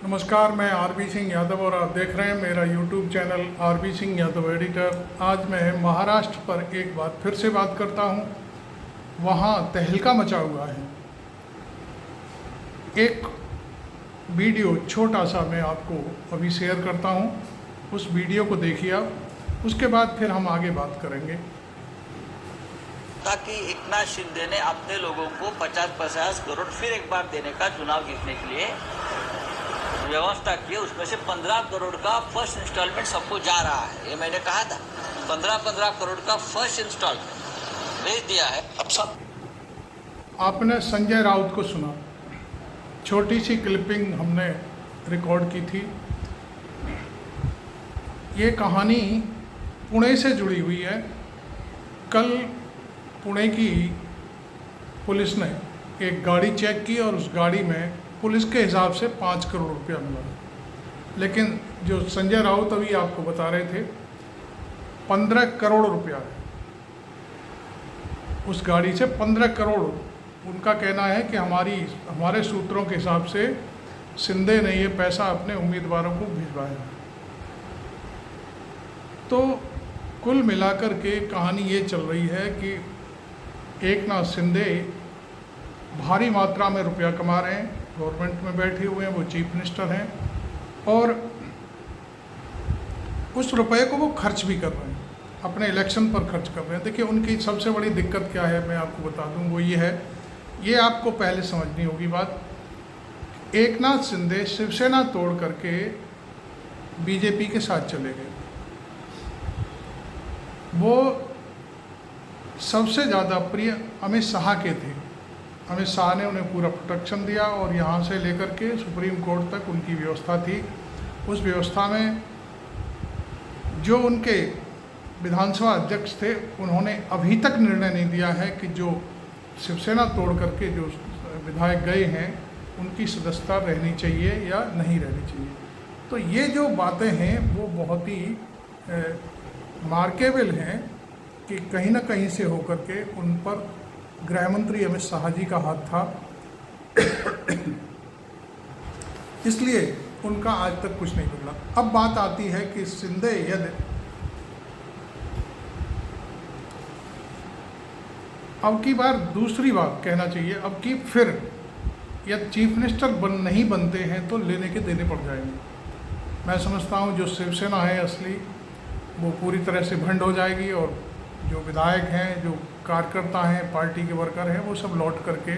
नमस्कार, मैं आरबी सिंह यादव और आप देख रहे हैं मेरा YouTube channel RB Singh Yadav editor. आज मैं महाराष्ट्र पर एक बार फिर से बात करता हूँ। वहाँ तहलका मचा हुआ है। एक वीडियो छोटा सा मैं आपको अभी शेयर करता हूँ, उस वीडियो को देखिए आप, उसके बाद फिर हम आगे बात करेंगे। ताकि एकनाथ शिंदे ने अपने लोगों को 50-50 करोड़ फिर एक बार देने का चुनाव जीतने के लिए व्यवस्था की। उसमें से 15 करोड़ का फर्स्ट इंस्टॉलमेंट सबको जा रहा है। ये मैंने कहा था, 15-15 करोड़ का फर्स्ट इंस्टॉलमेंट भेज दिया है। अब सब आपने संजय राउत को सुना, छोटी सी क्लिपिंग हमने रिकॉर्ड की थी। ये कहानी पुणे से जुड़ी हुई है। कल पुणे की पुलिस ने एक गाड़ी चेक की और उस गाड़ी में पुलिस के हिसाब से 5 करोड़ रुपया मिला, लेकिन जो संजय राउत अभी आपको बता रहे थे 15 करोड़ रुपया है। उस गाड़ी से 15 करोड़ उनका कहना है कि हमारे सूत्रों के हिसाब से शिंदे ने ये पैसा अपने उम्मीदवारों को भिजवाया। तो कुल मिलाकर के कहानी ये चल रही है कि एकनाथ शिंदे भारी मात्रा में रुपया कमा रहे हैं, गवर्नमेंट में बैठे हुए हैं, वो चीफ मिनिस्टर हैं और उस रुपए को वो खर्च भी कर रहे हैं, अपने इलेक्शन पर खर्च कर रहे हैं। देखिए, उनकी सबसे बड़ी दिक्कत क्या है मैं आपको बता दूं, वो ये है, ये आपको पहले समझनी होगी बात। एकनाथ शिंदे शिवसेना तोड़ करके बीजेपी के साथ चले गए। वो सबसे ज़्यादा प्रिय अमित शाह के थे। अमित शाह ने उन्हें पूरा प्रोटेक्शन दिया और यहाँ से लेकर के सुप्रीम कोर्ट तक उनकी व्यवस्था थी। उस व्यवस्था में जो उनके विधानसभा अध्यक्ष थे, उन्होंने अभी तक निर्णय नहीं दिया है कि जो शिवसेना तोड़ करके जो विधायक गए हैं उनकी सदस्यता रहनी चाहिए या नहीं रहनी चाहिए। तो ये जो बातें हैं वो बहुत ही मार्केबल हैं कि कहीं ना कहीं से होकर के उन पर गृह मंत्री अमित शाह जी का हाथ था, इसलिए उनका आज तक कुछ नहीं बदला। अब बात आती है कि शिंदे यदि अब की बार दूसरी बात कहना चाहिए, अब की फिर यदि चीफ मिनिस्टर नहीं बनते हैं तो लेने के देने पड़ जाएंगे। मैं समझता हूँ जो शिवसेना है असली, वो पूरी तरह से भंड हो जाएगी और जो विधायक हैं, जो कार्यकर्ता हैं, पार्टी के वर्कर हैं, वो सब लौट करके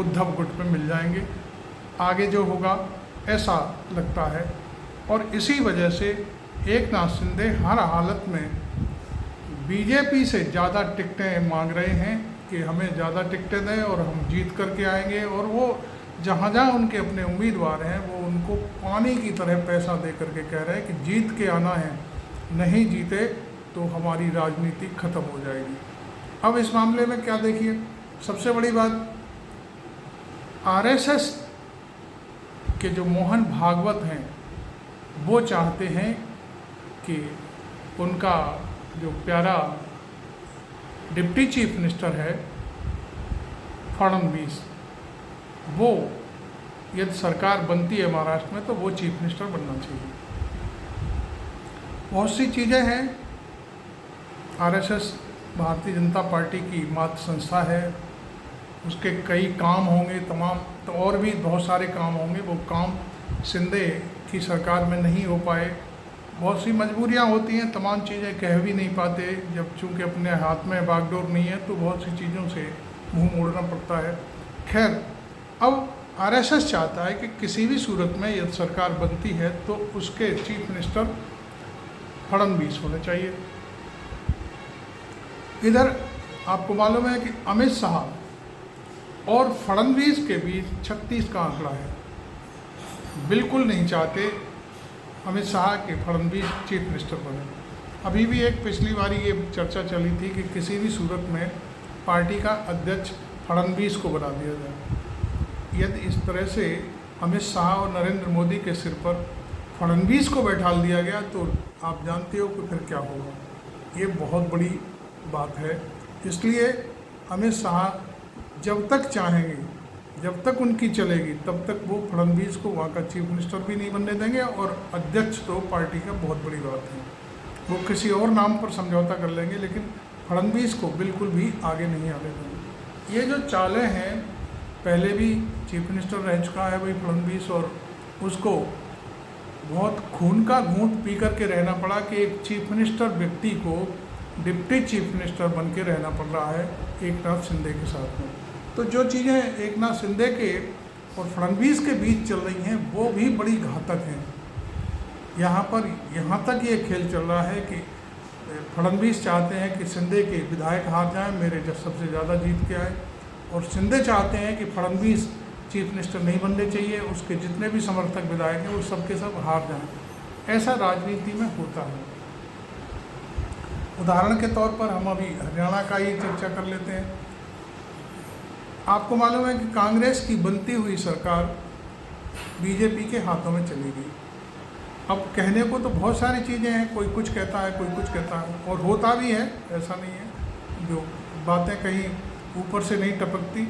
उद्धव गुट में मिल जाएंगे। आगे जो होगा ऐसा लगता है और इसी वजह से एकनाथ शिंदे हर हालत में बीजेपी से ज़्यादा टिकटें मांग रहे हैं कि हमें ज़्यादा टिकटें दें और हम जीत करके आएंगे। और वो जहाँ जहाँ उनके अपने उम्मीदवार हैं वो उनको पानी की तरह पैसा दे करके कह रहे हैं कि जीत के आना है, नहीं जीते तो हमारी राजनीति खत्म हो जाएगी। अब इस मामले में क्या देखिए, सबसे बड़ी बात, आरएसएस के जो मोहन भागवत हैं वो चाहते हैं कि उनका जो प्यारा डिप्टी चीफ मिनिस्टर है फडणवीस, वो यदि सरकार बनती है महाराष्ट्र में तो वो चीफ मिनिस्टर बनना चाहिए। बहुत सी चीज़ें हैं। आरएसएस भारतीय जनता पार्टी की मातृ संस्था है, उसके कई काम होंगे तमाम, तो और भी बहुत सारे काम होंगे। वो काम शिंदे की सरकार में नहीं हो पाए, बहुत सी मजबूरियां होती हैं, तमाम चीज़ें कह भी नहीं पाते। जब चूँकि अपने हाथ में बागडोर नहीं है तो बहुत सी चीज़ों से मुंह मोड़ना पड़ता है। खैर, अब आरएसएस चाहता है कि किसी भी सूरत में यदि सरकार बनती है तो उसके चीफ मिनिस्टर फडणवीस होने चाहिए। इधर आपको मालूम है कि अमित शाह और फडणवीस के बीच 36 का आंकड़ा है। बिल्कुल नहीं चाहते अमित शाह के फडणवीस चीफ मिनिस्टर बने। अभी भी एक पिछली बारी ये चर्चा चली थी कि किसी भी सूरत में पार्टी का अध्यक्ष फडणवीस को बना दिया जाए। यदि इस तरह से अमित शाह और नरेंद्र मोदी के सिर पर फडणवीस को बैठाल दिया गया तो आप जानते हो कि फिर क्या होगा। ये बहुत बड़ी बात है। इसलिए अमित शाह जब तक चाहेंगे जब तक उनकी चलेगी तब तक वो फडणवीस को वहाँ का चीफ मिनिस्टर भी नहीं बनने देंगे, और अध्यक्ष तो पार्टी का बहुत बड़ी बात है, वो किसी और नाम पर समझौता कर लेंगे, लेकिन फडणवीस को बिल्कुल भी आगे नहीं आने देंगे। ये जो चालें हैं, पहले भी चीफ मिनिस्टर रह चुका है भाई फडणवीस, और उसको बहुत खून का घूंट पी करके रहना पड़ा कि एक चीफ मिनिस्टर व्यक्ति को डिप्टी चीफ मिनिस्टर बन के रहना पड़ रहा है एकनाथ शिंदे के साथ में। तो जो चीज़ें एकनाथ शिंदे के और फडणवीस के बीच चल रही हैं वो भी बड़ी घातक हैं। यहाँ तक ये खेल चल रहा है कि फडणवीस चाहते हैं कि शिंदे के विधायक हार जाएं, मेरे जब सबसे ज़्यादा जीत के आए, और शिंदे चाहते हैं कि फडणवीस चीफ मिनिस्टर नहीं बनने चाहिए, उसके जितने भी समर्थक विधायक हैं वो सबके सब हार जाएं। ऐसा राजनीति में होता है। उदाहरण के तौर पर हम अभी हरियाणा का ही चर्चा कर लेते हैं। आपको मालूम है कि कांग्रेस की बनती हुई सरकार बीजेपी के हाथों में चली गई। अब कहने को तो बहुत सारी चीज़ें हैं, कोई कुछ कहता है, कोई कुछ कहता है, और होता भी है, ऐसा नहीं है। जो बातें कहीं ऊपर से नहीं टपकती,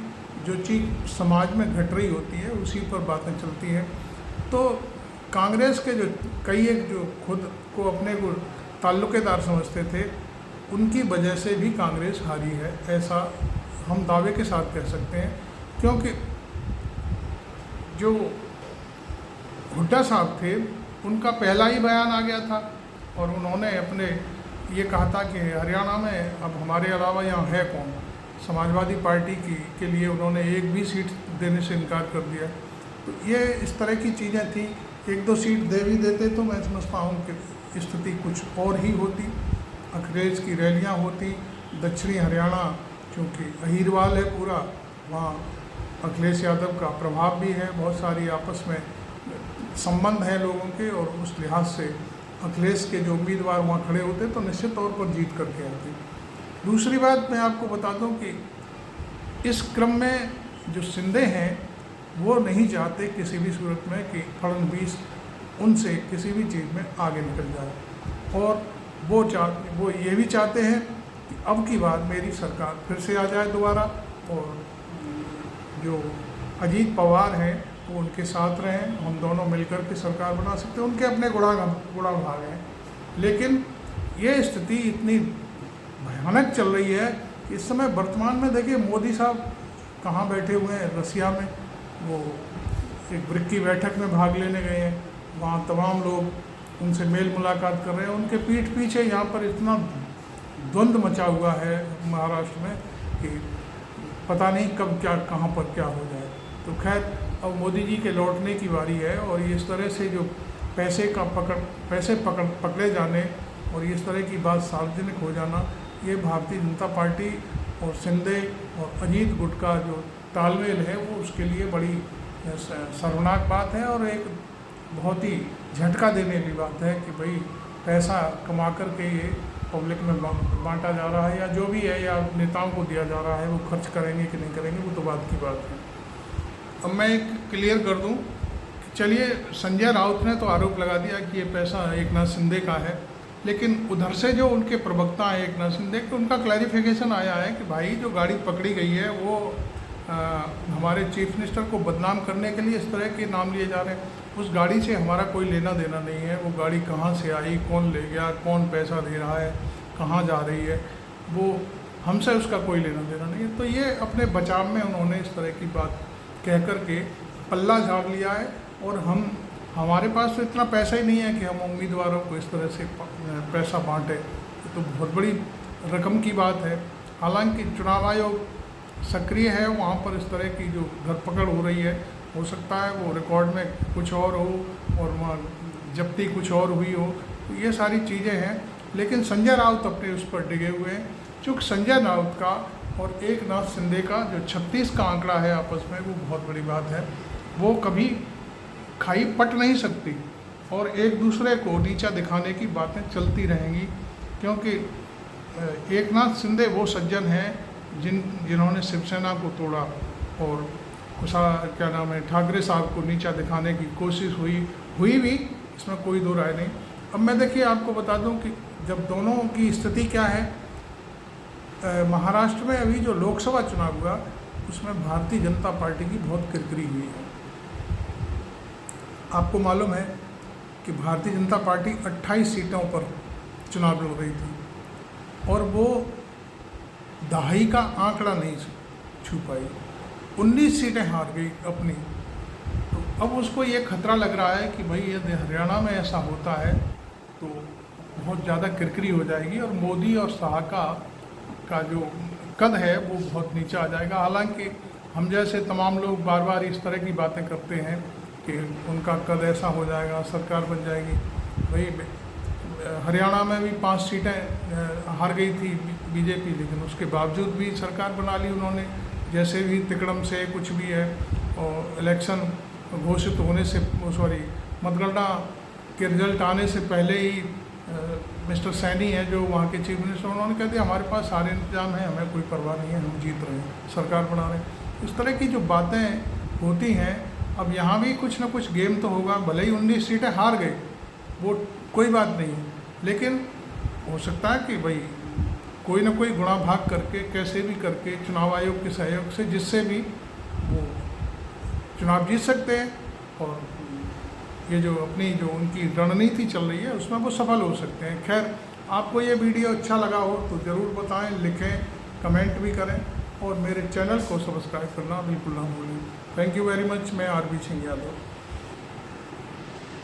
जो चीज़ समाज में घट रही होती है उसी पर बातें चलती हैं। तो कांग्रेस के जो कई एक जो खुद को अपने को ताल्लुकेदार समझते थे, उनकी वजह से भी कांग्रेस हारी है, ऐसा हम दावे के साथ कह सकते हैं। क्योंकि जो हुड्डा साहब थे उनका पहला ही बयान आ गया था, और उन्होंने अपने ये कहा था कि हरियाणा में अब हमारे अलावा यहाँ है कौन। समाजवादी पार्टी के लिए उन्होंने एक भी सीट देने से इनकार कर दिया। तो ये इस तरह की चीज़ें थी। एक दो सीट दे भी देते तो मैं समझता हूँ कि स्थिति कुछ और ही होती। अखिलेश की रैलियाँ होती, दक्षिणी हरियाणा क्योंकि अहीरवाल है पूरा, वहाँ अखिलेश यादव का प्रभाव भी है, बहुत सारी आपस में संबंध हैं लोगों के, और उस लिहाज से अखिलेश के जो उम्मीदवार वहाँ खड़े होते तो निश्चित तौर पर जीत करके आते। दूसरी बात मैं आपको बता दूं कि इस क्रम में जो शिंदे हैं वो नहीं चाहते किसी भी सूरत में कि फडणवीस उनसे किसी भी चीज़ में आगे निकल जाए, और वो ये भी चाहते हैं कि अब की बार मेरी सरकार फिर से आ जाए दोबारा, और जो अजीत पवार हैं वो उनके साथ रहें, हम दोनों मिलकर के सरकार बना सकते हैं। उनके अपने गुणा भाग हैं, लेकिन ये स्थिति इतनी भयानक चल रही है इस समय। वर्तमान में देखिए मोदी साहब कहाँ बैठे हुए हैं, रसिया में, वो एक ब्रिक्स की बैठक में भाग लेने गए हैं, वहाँ तमाम लोग उनसे मेल मुलाकात कर रहे हैं। उनके पीठ पीछे यहाँ पर इतना द्वंद्व मचा हुआ है महाराष्ट्र में कि पता नहीं कब क्या कहाँ पर क्या हो जाए। तो खैर अब मोदी जी के लौटने की बारी है, और इस तरह से जो पैसे पकड़े जाने और इस तरह की बात सार्वजनिक हो जाना, ये भारतीय जनता पार्टी और शिंदे और अजीत गुट का जो तालमेल है वो उसके लिए बड़ी शर्मनाक बात है, और एक बहुत ही झटका देने वाली बात है कि भाई पैसा कमा कर के ये पब्लिक में बांटा जा रहा है, या जो भी है, या नेताओं को दिया जा रहा है, वो खर्च करेंगे कि नहीं करेंगे वो तो बात की बात है। अब मैं एक क्लियर कर दूं, चलिए संजय राउत ने तो आरोप लगा दिया कि ये पैसा एकनाथ शिंदे का है, लेकिन उधर से जो उनके प्रवक्ता हैं एकनाथ शिंदे के, उनका क्लैरिफिकेशन आया है कि भाई जो गाड़ी पकड़ी गई है वो हमारे चीफ मिनिस्टर को बदनाम करने के लिए इस तरह के नाम लिए जा रहे हैं। उस गाड़ी से हमारा कोई लेना देना नहीं है। वो गाड़ी कहाँ से आई, कौन ले गया, कौन पैसा दे रहा है, कहाँ जा रही है, वो हमसे उसका कोई लेना देना नहीं है। तो ये अपने बचाव में उन्होंने इस तरह की बात कह कर के पल्ला झाड़ लिया है, और हमारे पास तो इतना पैसा ही नहीं है कि हम उम्मीदवारों को इस तरह से पैसा बांटें। तो बहुत बड़ी रकम की बात है। हालांकि चुनाव आयोग सक्रिय है, वहाँ पर इस तरह की जो धरपकड़ हो रही है, हो सकता है वो रिकॉर्ड में कुछ और हो और वहाँ जब्ती कुछ और हुई हो, तो ये सारी चीज़ें हैं। लेकिन संजय राउत अपने उस पर डिगे हुए हैं। चूँकि संजय राउत का और एकनाथ शिंदे का जो 36 का आंकड़ा है आपस में, वो बहुत बड़ी बात है। वो कभी खाई पट नहीं सकती, और एक दूसरे को नीचा दिखाने की बातें चलती रहेंगी, क्योंकि एकनाथ शिंदे वो सज्जन हैं जिन्होंने शिवसेना को तोड़ा, और क्या नाम है, ठाकरे साहब को नीचा दिखाने की कोशिश हुई भी, इसमें कोई दो राय नहीं। अब मैं देखिए आपको बता दूं कि जब दोनों की स्थिति क्या है। महाराष्ट्र में अभी जो लोकसभा चुनाव हुआ, उसमें भारतीय जनता पार्टी की बहुत किरकिरी हुई है। आपको मालूम है कि भारतीय जनता पार्टी 28 सीटों पर चुनाव लड़ रही थी और वो दहाई का आंकड़ा नहीं छू पाई, 19 सीटें हार गई अपनी। तो अब उसको ये खतरा लग रहा है कि भाई यदि हरियाणा में ऐसा होता है तो बहुत ज़्यादा किरकिरी हो जाएगी और मोदी और शाह का जो कद है वो बहुत नीचे आ जाएगा। हालांकि हम जैसे तमाम लोग बार बार इस तरह की बातें करते हैं कि उनका कद ऐसा हो जाएगा, सरकार बन जाएगी। भाई हरियाणा में भी 5 सीटें हार गई थी बीजेपी, लेकिन उसके बावजूद भी सरकार बना ली उन्होंने, जैसे भी तिकड़म से कुछ भी है। और इलेक्शन घोषित होने से मतगणना के रिजल्ट आने से पहले ही मिस्टर सैनी है जो वहाँ के चीफ मिनिस्टर, उन्होंने कह दिया हमारे पास सारे इंतजाम हैं, हमें कोई परवाह नहीं है, हम जीत रहे हैं, सरकार बना रहे हैं। इस तरह की जो बातें होती हैं, अब यहाँ भी कुछ ना कुछ गेम तो होगा। भले ही 19 सीटें हार गए, वो कोई बात नहीं है, लेकिन हो सकता है कि भाई कोई ना कोई गुणा भाग करके, कैसे भी करके, चुनाव आयोग के सहयोग से, जिससे भी वो चुनाव जीत सकते हैं और ये जो अपनी जो उनकी रणनीति चल रही है उसमें वो सफल हो सकते हैं। खैर, आपको ये वीडियो अच्छा लगा हो तो ज़रूर बताएं, लिखें, कमेंट भी करें और मेरे चैनल को सब्सक्राइब करना बिल्कुल ना भूलें। Thank you very much. मैं आरबी सिंह यादव।